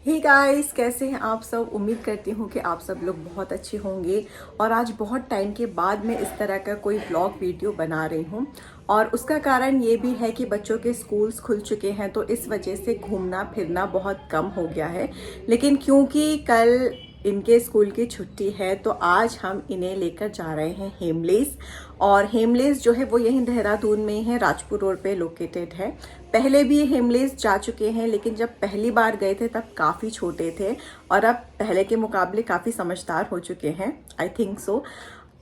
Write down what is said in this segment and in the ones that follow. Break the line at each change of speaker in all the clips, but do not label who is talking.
Hey guys, कैसे हैं आप सब। उम्मीद करती हूँ कि आप सब लोग बहुत अच्छे होंगे। और आज बहुत टाइम के बाद मैं इस तरह का कोई ब्लॉग वीडियो बना रही हूँ और उसका कारण ये भी है कि बच्चों के स्कूल्स खुल चुके हैं तो इस वजह से घूमना फिरना बहुत कम हो गया है। लेकिन क्योंकि कल इनके स्कूल की छुट्टी है तो आज हम इन्हें लेकर जा रहे हैं हेमलेस। और हेमलेस जो है वो यहीं देहरादून में है, राजपुर रोड पे लोकेटेड है। पहले भी हेमलेस जा चुके हैं लेकिन जब पहली बार गए थे तब काफ़ी छोटे थे और अब पहले के मुकाबले काफ़ी समझदार हो चुके हैं, आई थिंक सो।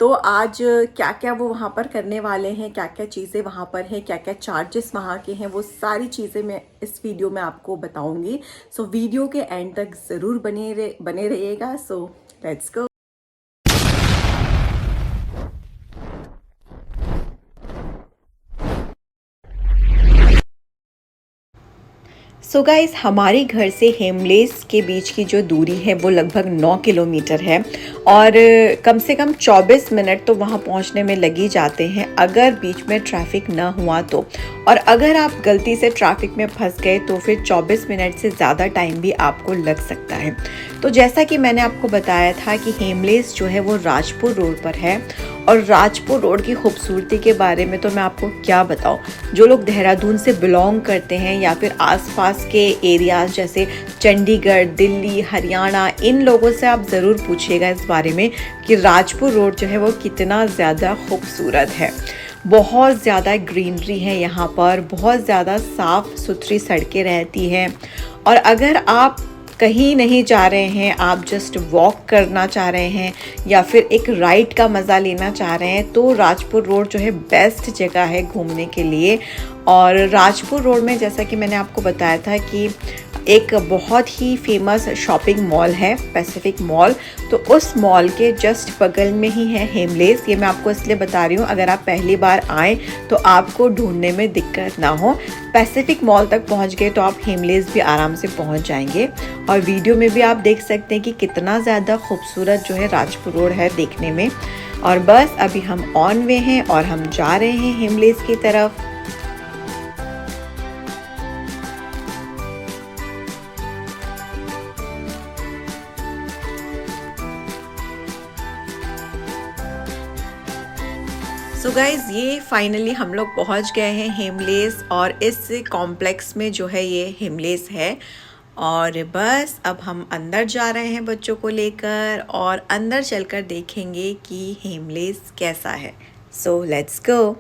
तो आज क्या क्या वो वहाँ पर करने वाले हैं, क्या क्या चीज़ें वहाँ पर हैं, क्या क्या चार्जेस वहाँ के हैं, वो सारी चीज़ें मैं इस वीडियो में आपको बताऊंगी। सो वीडियो के एंड तक ज़रूर बने रहिएगा। So let's go. So guys, हमारे घर से हेमलेस के बीच की जो दूरी है वो लगभग 9 किलोमीटर है और कम से कम 24 मिनट तो वहाँ पहुँचने में लग ही जाते हैं अगर बीच में ट्रैफिक ना हुआ तो। और अगर आप गलती से ट्रैफिक में फंस गए तो फिर 24 मिनट से ज़्यादा टाइम भी आपको लग सकता है। तो जैसा कि मैंने आपको बताया था कि हेमलेस जो है वो राजपुर रोड पर है और राजपुर रोड की खूबसूरती के बारे में तो मैं आपको क्या बताऊं। जो लोग देहरादून से बिलोंग करते हैं या फिर आसपास के एरियाज जैसे चंडीगढ़, दिल्ली, हरियाणा, इन लोगों से आप ज़रूर पूछिएगा इस बारे में कि राजपुर रोड जो है वो कितना ज़्यादा खूबसूरत है। बहुत ज़्यादा ग्रीनरी है यहाँ पर, बहुत ज़्यादा साफ़ सुथरी सड़कें रहती हैं। और अगर आप कहीं नहीं जा रहे हैं, आप जस्ट वॉक करना चाह रहे हैं या फिर एक राइड का मज़ा लेना चाह रहे हैं तो राजपुर रोड जो है बेस्ट जगह है घूमने के लिए। और राजपुर रोड में जैसा कि मैंने आपको बताया था कि एक बहुत ही फेमस शॉपिंग मॉल है, पैसिफिक मॉल। तो उस मॉल के जस्ट बगल में ही है हेमलेस। ये मैं आपको इसलिए बता रही हूँ अगर आप पहली बार आएँ तो आपको ढूंढने में दिक्कत ना हो। पैसिफिक मॉल तक पहुँच गए तो आप हेमलेस भी आराम से पहुँच जाएंगे। और वीडियो में भी आप देख सकते हैं कि कितना ज़्यादा खूबसूरत जो है राजपुर रोड है देखने में। और बस अभी हम ऑन वे हैं और हम जा रहे हैं हेमलेस की तरफ। सो गाइज़, ये फाइनली हम लोग पहुंच गए हैं हेमलेस और इस कॉम्प्लेक्स में जो है ये हेमलेस है। और बस अब हम अंदर जा रहे हैं बच्चों को लेकर और अंदर चलकर देखेंगे कि हेमलेस कैसा है। So let's go.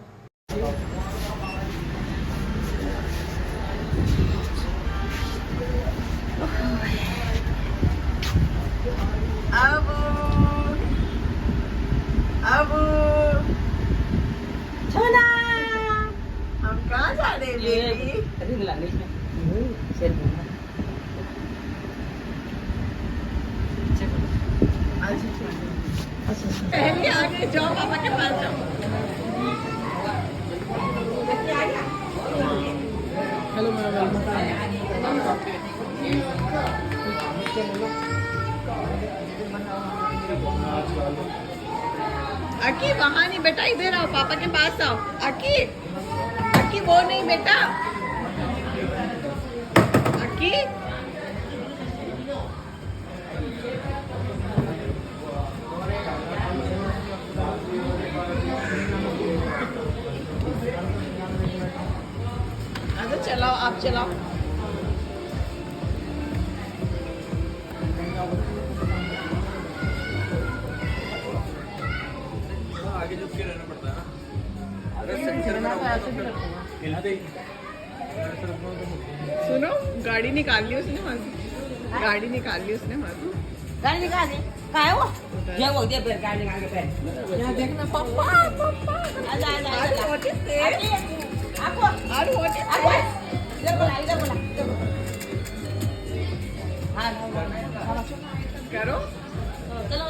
अब छोना, हम कहाँ जा रहे हैं बेबी? पहले आगे जाओ, पापा के पास जाओ। हेलो अकी, वहाँ नहीं बेटा, इधर आओ, पापा के पास आओ। अकी, अकी वो नहीं बेटा, अकी। अच्छा चलाओ, आप चलाओ। आगे झुक के रहना पड़ता है ना। सुनो, गाड़ी निकाल ली उसने वहाँ से, गाड़ी निकाल ली उसने वहाँ से।
गाड़ी निकाल दी, कहाँ है वो? ये वो दे फिर गाड़ी निकाल के फिर।
यहाँ देखना पापा, पापा।
आजा आजा
और
आजा।
what is this?
आपको
और what is
आपको
this?
इधर बोला इधर बोला। हाँ
करो।
चलो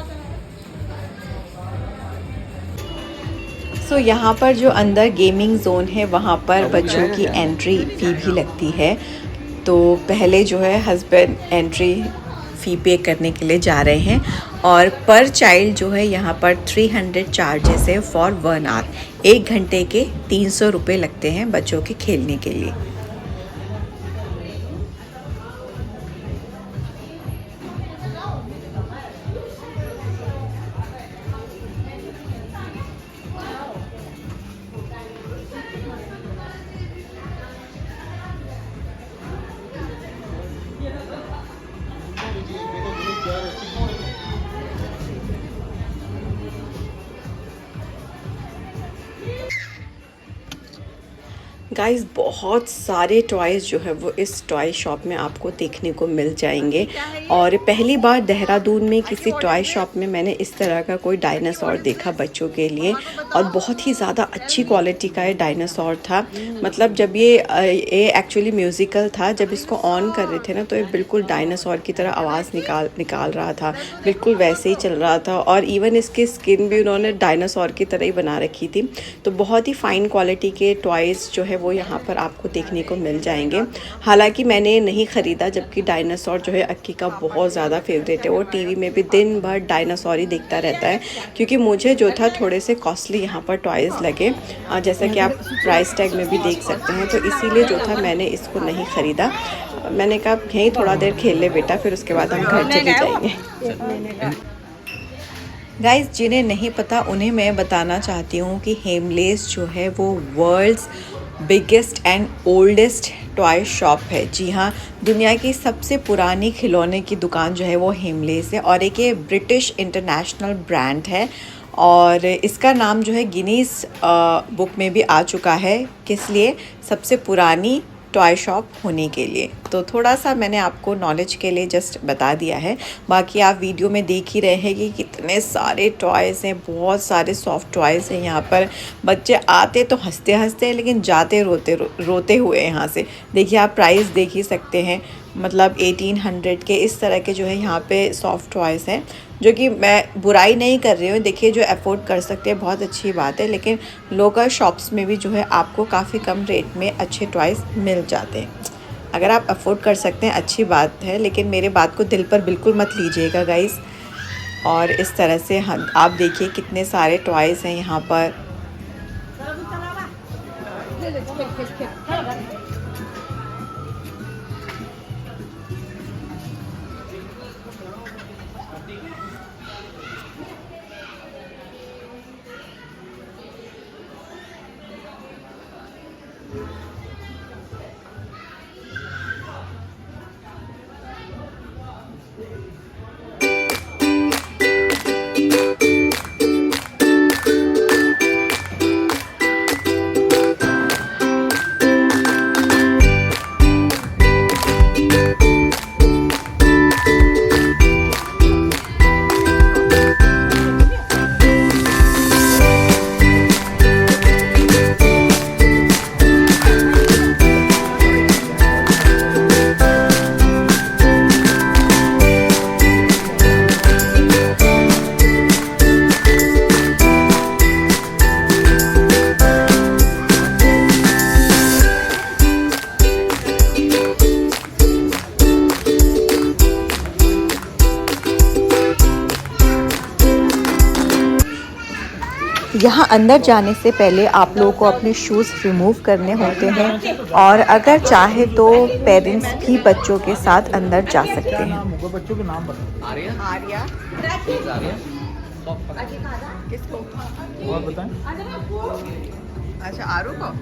सो यहाँ पर जो अंदर गेमिंग जोन है वहाँ पर बच्चों की एंट्री फ़ी भी लगती है। तो पहले जो है हस्बैंड एंट्री फ़ी पे करने के लिए जा रहे हैं और पर चाइल्ड जो है यहाँ पर 300 चार्जेस है फॉर 1 आवर। 1 घंटे के 300 रुपये लगते हैं बच्चों के खेलने के लिए। गाइस बहुत सारे टॉयज़ जो है वो इस टॉय शॉप में आपको देखने को मिल जाएंगे। और पहली बार देहरादून में किसी टॉय शॉप में मैंने इस तरह का कोई डायनासोर देखा बच्चों के लिए, और बहुत ही ज़्यादा अच्छी क्वालिटी का ये डायनासोर था। मतलब जब ये एक्चुअली म्यूज़िकल था, जब इसको ऑन कर रहे थे ना तो ये बिल्कुल डायनासोर की तरह आवाज़ निकाल रहा था, बिल्कुल वैसे ही चल रहा था। और इवन इसकी स्किन भी उन्होंने डायनासोर की तरह ही बना रखी थी। तो बहुत ही फ़ाइन क्वालिटी के टॉयज़ जो है वो यहाँ पर आपको देखने को मिल जाएंगे। हालांकि मैंने नहीं ख़रीदा, जबकि डायनासोर जो है अक्की का बहुत ज़्यादा फेवरेट है। वो टीवी में भी दिन भर डायनासोर ही देखता रहता है, क्योंकि मुझे जो था थोड़े से कॉस्टली यहाँ पर टॉयज़ लगे, जैसा कि आप प्राइस टैग में भी देख सकते हैं। तो इसीलिए जो था मैंने इसको नहीं ख़रीदा। मैंने कहा यहीं थोड़ा देर खेल ले बेटा, फिर उसके बाद हम घर चले जाएंगे। गाइस, जिन्हें नहीं पता उन्हें मैं बताना चाहती हूँ कि हेमलेस जो है वो world's biggest and oldest toy shop है। जी हाँ, दुनिया की सबसे पुरानी खिलौने की दुकान जो है वो हेमलेस है, और एक ये ब्रिटिश इंटरनेशनल ब्रांड है। और इसका नाम जो है गिनीज बुक में भी आ चुका है, किस लिए? सबसे पुरानी टॉय शॉप होने के लिए। तो थोड़ा सा मैंने आपको नॉलेज के लिए जस्ट बता दिया है। बाकी आप वीडियो में देख ही रहे हैं कि कितने सारे टॉयज़ हैं, बहुत सारे सॉफ्ट टॉयज़ हैं यहाँ पर। बच्चे आते तो हंसते हंसते, लेकिन जाते रोते हुए यहाँ से। देखिए, आप प्राइस देख ही सकते हैं, मतलब 1800 के इस तरह के जो है यहाँ पे सॉफ्ट टॉयज़ हैं, जो कि मैं बुराई नहीं कर रही हूँ। देखिए, जो अफोर्ड कर सकते हैं बहुत अच्छी बात है, लेकिन लोकल शॉप्स में भी जो है आपको काफ़ी कम रेट में अच्छे टॉयज़ मिल जाते हैं। अगर आप अफोर्ड कर सकते हैं अच्छी बात है, लेकिन मेरे बात को दिल पर बिल्कुल मत लीजिएगा गाइस। और इस तरह से आप देखिए कितने सारे टॉयज़ हैं यहाँ पर। यहाँ अंदर जाने से पहले आप लोगों को अपने शूज़ रिमूव करने होते हैं, और अगर चाहे तो पेरेंट्स भी बच्चों के साथ अंदर जा सकते हैं।
बच्चों के नाम बताओ।
आर्या, किसको?
और बताएं।
अच्छा, आरू को।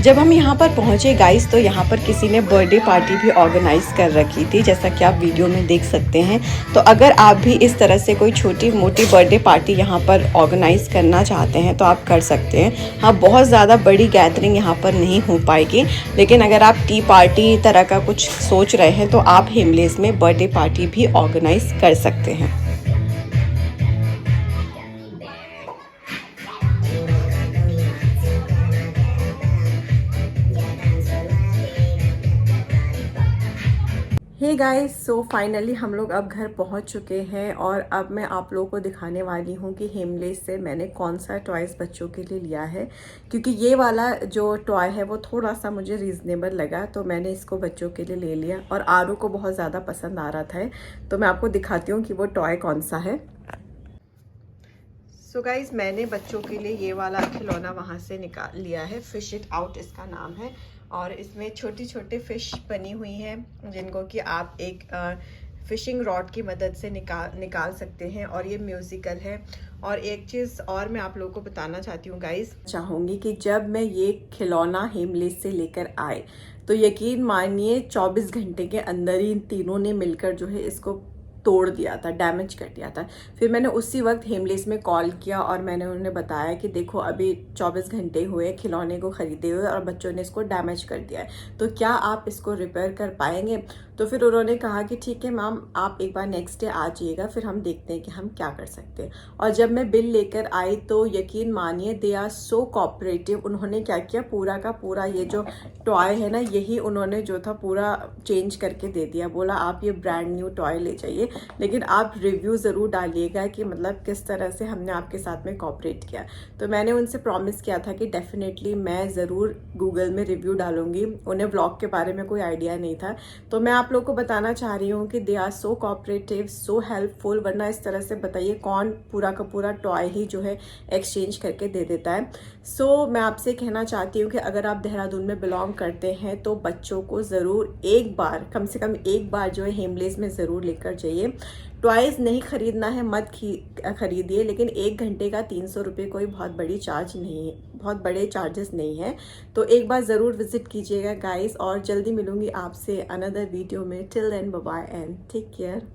जब हम यहाँ पर पहुँचे गाइस तो यहाँ पर किसी ने बर्थडे पार्टी भी ऑर्गेनाइज कर रखी थी, जैसा कि आप वीडियो में देख सकते हैं। तो अगर आप भी इस तरह से कोई छोटी मोटी बर्थडे पार्टी यहाँ पर ऑर्गेनाइज करना चाहते हैं तो आप कर सकते हैं। हाँ, बहुत ज़्यादा बड़ी गैदरिंग यहाँ पर नहीं हो पाएगी, लेकिन अगर आप टी पार्टी तरह का कुछ सोच रहे हैं तो आप हिमलेस में बर्थडे पार्टी भी ऑर्गेनाइज कर सकते हैं। हे गाइस, सो फाइनली हम लोग अब घर पहुंच चुके हैं और अब मैं आप लोगों को दिखाने वाली हूं कि हिमलेस से मैंने कौन सा टॉयज़ बच्चों के लिए लिया है। क्योंकि ये वाला जो टॉय है वो थोड़ा सा मुझे रीज़नेबल लगा, तो मैंने इसको बच्चों के लिए ले लिया। और आरू को बहुत ज़्यादा पसंद आ रहा था, तो मैं आपको दिखाती हूँ कि वो टॉय कौन सा है। सो गाइज, मैंने बच्चों के लिए ये वाला खिलौना वहाँ से निकाल लिया है। फिश इट आउट इसका नाम है, और इसमें छोटी छोटी फिश बनी हुई हैं जिनको कि आप एक फिशिंग रॉड की मदद से निकाल सकते हैं। और ये म्यूज़िकल है। और एक चीज़ और मैं आप लोगों को बताना चाहती हूँ गाइज, चाहूँगी कि जब मैं ये खिलौना हिमलेस से लेकर आए तो यकीन मानिए 24 घंटे के अंदर ही इन तीनों ने मिलकर जो है इसको तोड़ दिया था, डैमेज कर दिया था। फिर मैंने उसी वक्त हिमलेस में कॉल किया और मैंने उन्हें बताया कि देखो अभी 24 घंटे हुए खिलौने को ख़रीदे हुए और बच्चों ने इसको डैमेज कर दिया है, तो क्या आप इसको रिपेयर कर पाएंगे। तो फिर उन्होंने कहा कि ठीक है मैम, आप एक बार नेक्स्ट डे आ जाइएगा, फिर हम देखते हैं कि हम क्या कर सकते हैं। और जब मैं बिल लेकर आई तो यकीन मानिए दे आर सो कोऑपरेटिव। उन्होंने क्या किया, पूरा का पूरा ये जो टॉय है ना, यही उन्होंने जो था पूरा चेंज करके दे दिया। बोला आप ये ब्रांड न्यू टॉय ले जाइए, लेकिन आप रिव्यू ज़रूर डालिएगा कि मतलब किस तरह से हमने आपके साथ में कोऑपरेट किया। तो मैंने उनसे प्रॉमिस किया था कि डेफिनेटली मैं ज़रूर गूगल में रिव्यू डालूंगी। उन्हें व्लॉग के बारे में कोई आइडिया नहीं था, तो मैं आप लोग को बताना चाह रही हूँ कि they are so cooperative, so helpful. वरना इस तरह से बताइए कौन पूरा का पूरा टॉय ही जो है एक्सचेंज करके दे देता है। सो मैं आपसे कहना चाहती हूँ कि अगर आप देहरादून में बिलोंग करते हैं तो बच्चों को ज़रूर एक बार, कम से कम एक बार जो है हिमलेस में ज़रूर लेकर जाइए। टॉयज़ नहीं ख़रीदना है मत खरीदिए, लेकिन 1 घंटे का 300 रुपये कोई बहुत बड़ी चार्ज नहीं है, बहुत बड़े चार्जेस नहीं है। तो एक बार ज़रूर विज़िट कीजिएगा गाइस, और जल्दी मिलूंगी आपसे अनदर वीडियो में। Till then bye bye and take care.